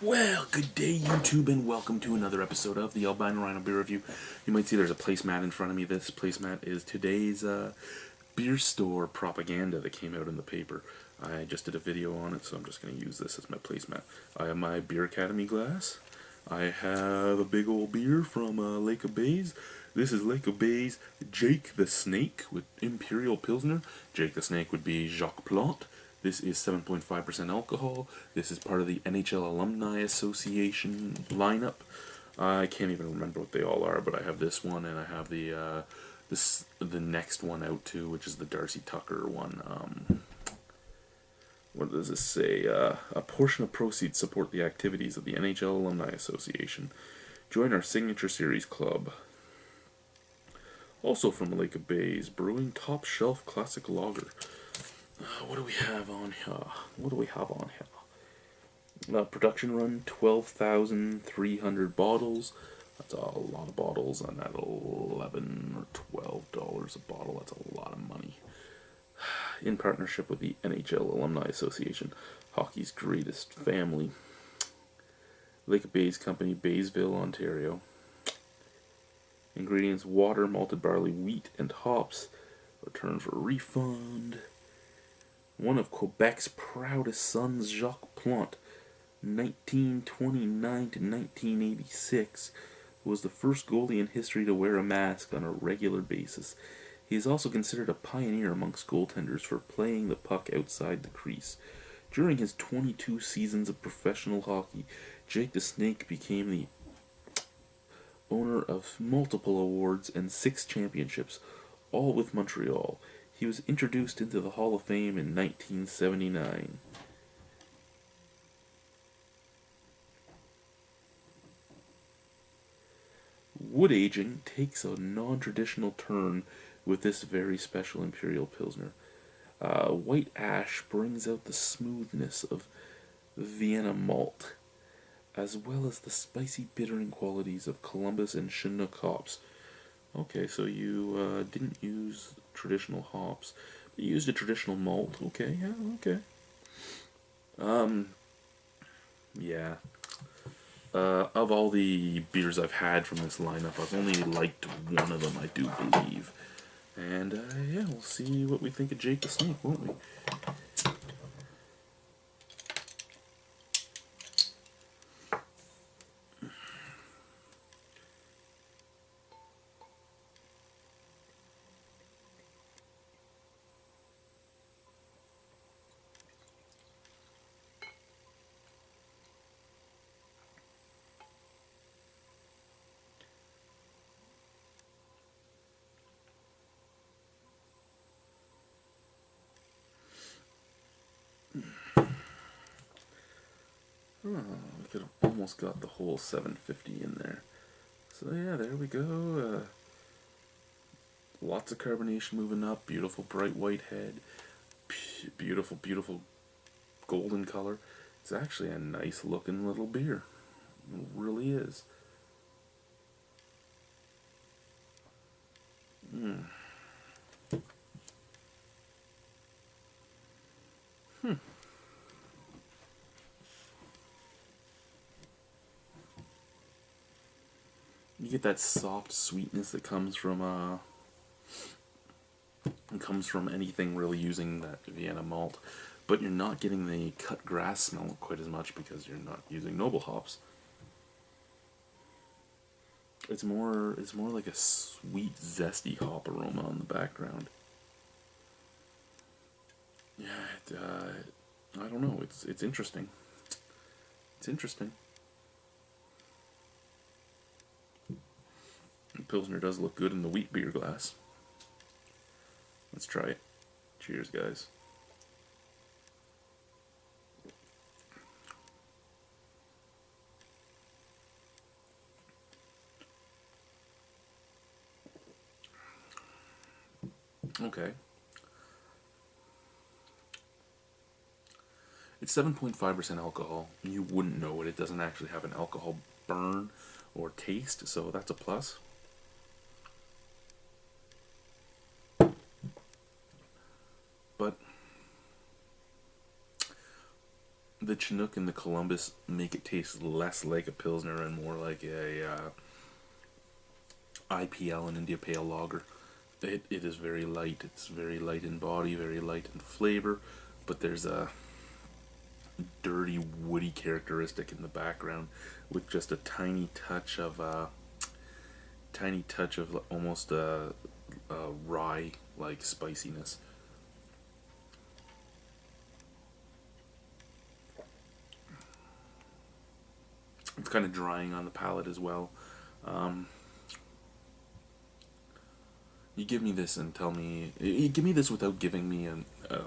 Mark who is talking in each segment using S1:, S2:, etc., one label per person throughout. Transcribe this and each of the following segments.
S1: Well, good day YouTube and welcome to another episode of the Albino Rhino beer review. You might see there's a placemat in front of me. This placemat is today's beer store propaganda that came out in the paper. I just did a video on it, so I'm just going to use this as my placemat. I have my Beer Academy glass. I have a big old beer from Lake of Bays. This is Lake of Bays Jake the Snake with Imperial Pilsner. Jake the Snake would be Jacques Plante. This is 7.5% alcohol. This is part of the NHL Alumni Association lineup. I can't even remember what they all are, but I have this one, and I have the next one out too, which is the Darcy Tucker one. What does this say? A portion of proceeds support the activities of the NHL Alumni Association. Join our Signature Series Club. Also from Lake of Bays, brewing top shelf classic lager. What do we have on here? Production run, 12,300 bottles. That's a lot of bottles, and at $11 or $12 a bottle, that's a lot of money. In partnership with the NHL Alumni Association, hockey's greatest family. Lake of Bays Company, Baysville, Ontario. Ingredients: water, malted barley, wheat, and hops. Return for refund. One of Quebec's proudest sons, Jacques Plante, 1929 to 1986, was the first goalie in history to wear a mask on a regular basis. He is also considered a pioneer amongst goaltenders for playing the puck outside the crease. During his 22 seasons of professional hockey, Jake the Snake became the owner of multiple awards and 6 championships, all with Montreal. He was introduced into the Hall of Fame in 1979. Wood aging takes a non-traditional turn with this very special Imperial Pilsner. White ash brings out the smoothness of Vienna malt, as well as the spicy bittering qualities of Columbus and Chinook hops. Okay, so you didn't use traditional hops, but you used a traditional malt. Okay, yeah, okay. Yeah. Of all the beers I've had from this lineup, I've only liked one of them, I do believe. And, yeah, we'll see what we think of Jake the Snake, won't we? Oh, we could have almost got the whole 750 in there. So yeah, there we go. Lots of carbonation moving up. Beautiful bright white head. Beautiful, beautiful golden color. It's actually a nice looking little beer. It really is. You get that soft sweetness that comes from anything really using that Vienna malt, but you're not getting the cut grass smell quite as much because you're not using noble hops. It's more like a sweet, zesty hop aroma on the background. Yeah, I don't know. It's interesting. It's interesting. Pilsner does look good in the wheat beer glass. Let's try it. Cheers, guys. Okay. It's 7.5% alcohol. You wouldn't know it. It doesn't actually have an alcohol burn or taste, so that's a plus. But the Chinook and the Columbus make it taste less like a Pilsner and more like a IPL, an India Pale Lager. It is very light. It's very light in body, very light in flavor, but there's a dirty, woody characteristic in the background with just a tiny touch of almost a rye like spiciness. It's kind of drying on the palate as well. You give me this and tell me. You give me this without giving me a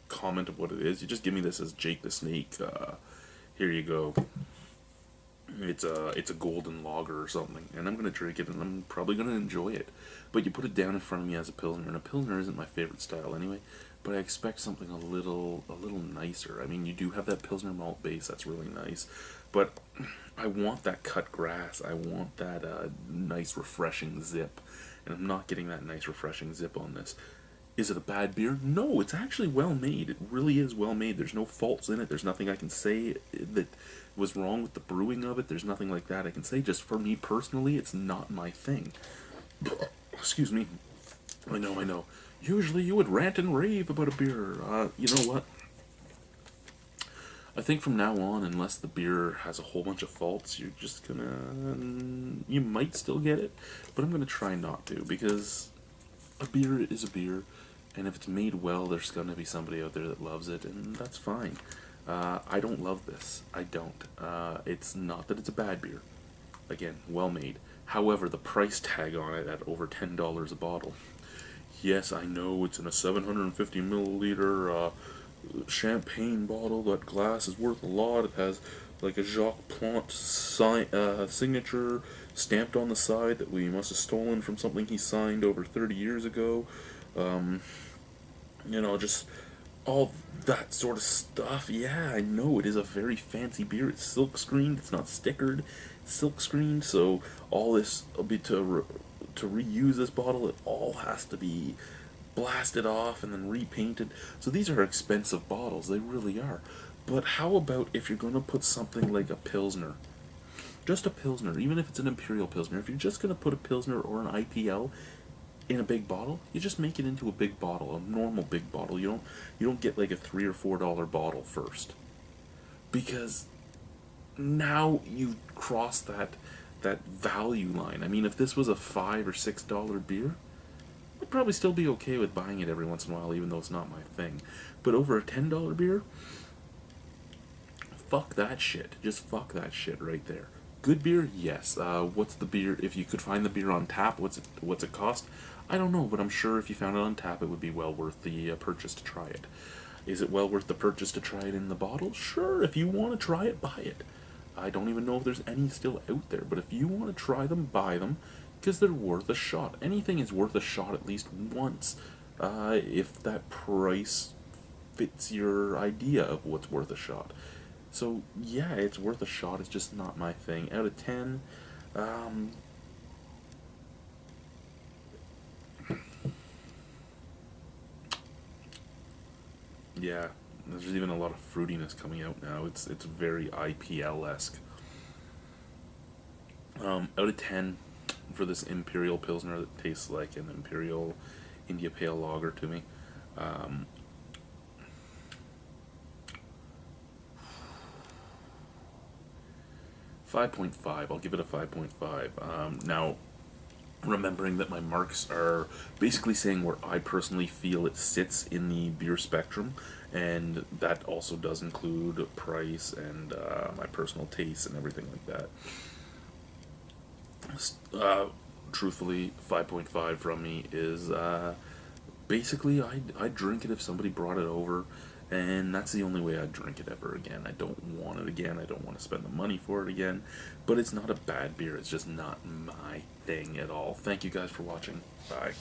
S1: comment of what it is. You just give me this as Jake the Snake. Here you go. It's a golden lager or something, and I'm gonna drink it, and I'm probably gonna enjoy it. But you put it down in front of me as a Pilsner, and a Pilsner isn't my favorite style anyway. But I expect something a little nicer. I mean, you do have that Pilsner malt base, that's really nice, but I want that cut grass. I want that nice, refreshing zip, and I'm not getting that nice, refreshing zip on this. Is it a bad beer? No, it's actually well made. It really is well made. There's no faults in it. There's nothing I can say that was wrong with the brewing of it. There's nothing like that I can say. Just for me personally, it's not my thing. Excuse me. I know. Usually you would rant and rave about a beer. You know what? I think from now on, unless the beer has a whole bunch of faults, you're just gonna... You might still get it, but I'm gonna try not to, because a beer is a beer, and if it's made well, there's gonna be somebody out there that loves it, and that's fine. I don't love this. I don't. It's not that it's a bad beer. Again, well made. However, the price tag on it at over $10 a bottle. Yes, I know it's in a 750 milliliter champagne bottle. That glass is worth a lot. It has like a Jacques Plante signature stamped on the side that we must have stolen from something he signed over 30 years ago. Just all that sort of stuff. Yeah, I know it is a very fancy beer. It's silk screened. It's not stickered. It's silk screened. So all this will be to reuse this bottle. It all has to be blasted off and then repainted. So these are expensive bottles. They really are. But how about if you're going to put something like a Pilsner? Just a Pilsner, even if it's an Imperial Pilsner. If you're just going to put a Pilsner or an IPL in a big bottle, you just make it into a big bottle, a normal big bottle. You don't get like a $3 or $4 bottle first, because now you've crossed that value line. I mean, if this was a $5 or $6 beer, I'd probably still be okay with buying it every once in a while, even though it's not my thing. But over a $10 beer, fuck that shit. Just fuck that shit right there. Good beer, yes. What's the beer? If you could find the beer on tap, what's it cost? I don't know, but I'm sure if you found it on tap, it would be well worth the purchase to try it. Is it well worth the purchase to try it in the bottle? Sure. If you want to try it, buy it. I don't even know if there's any still out there, but if you want to try them, buy them, because they're worth a shot. Anything is worth a shot at least once, if that price fits your idea of what's worth a shot. So yeah, it's worth a shot. It's just not my thing. Out of 10, yeah, there's even a lot of fruitiness coming out now. It's very IPL-esque. Out of 10 for this Imperial Pilsner that tastes like an Imperial India Pale Lager to me. 5.5. I'll give it a 5.5. Now, remembering that my marks are basically saying where I personally feel it sits in the beer spectrum, and that also does include price and my personal taste and everything like that. Truthfully, 5.5 from me is basically I'd drink it if somebody brought it over, and that's the only way I'd drink it ever again. I don't want it again. I don't want to spend the money for it again. But it's not a bad beer. It's just not my thing at all. Thank you guys for watching. Bye.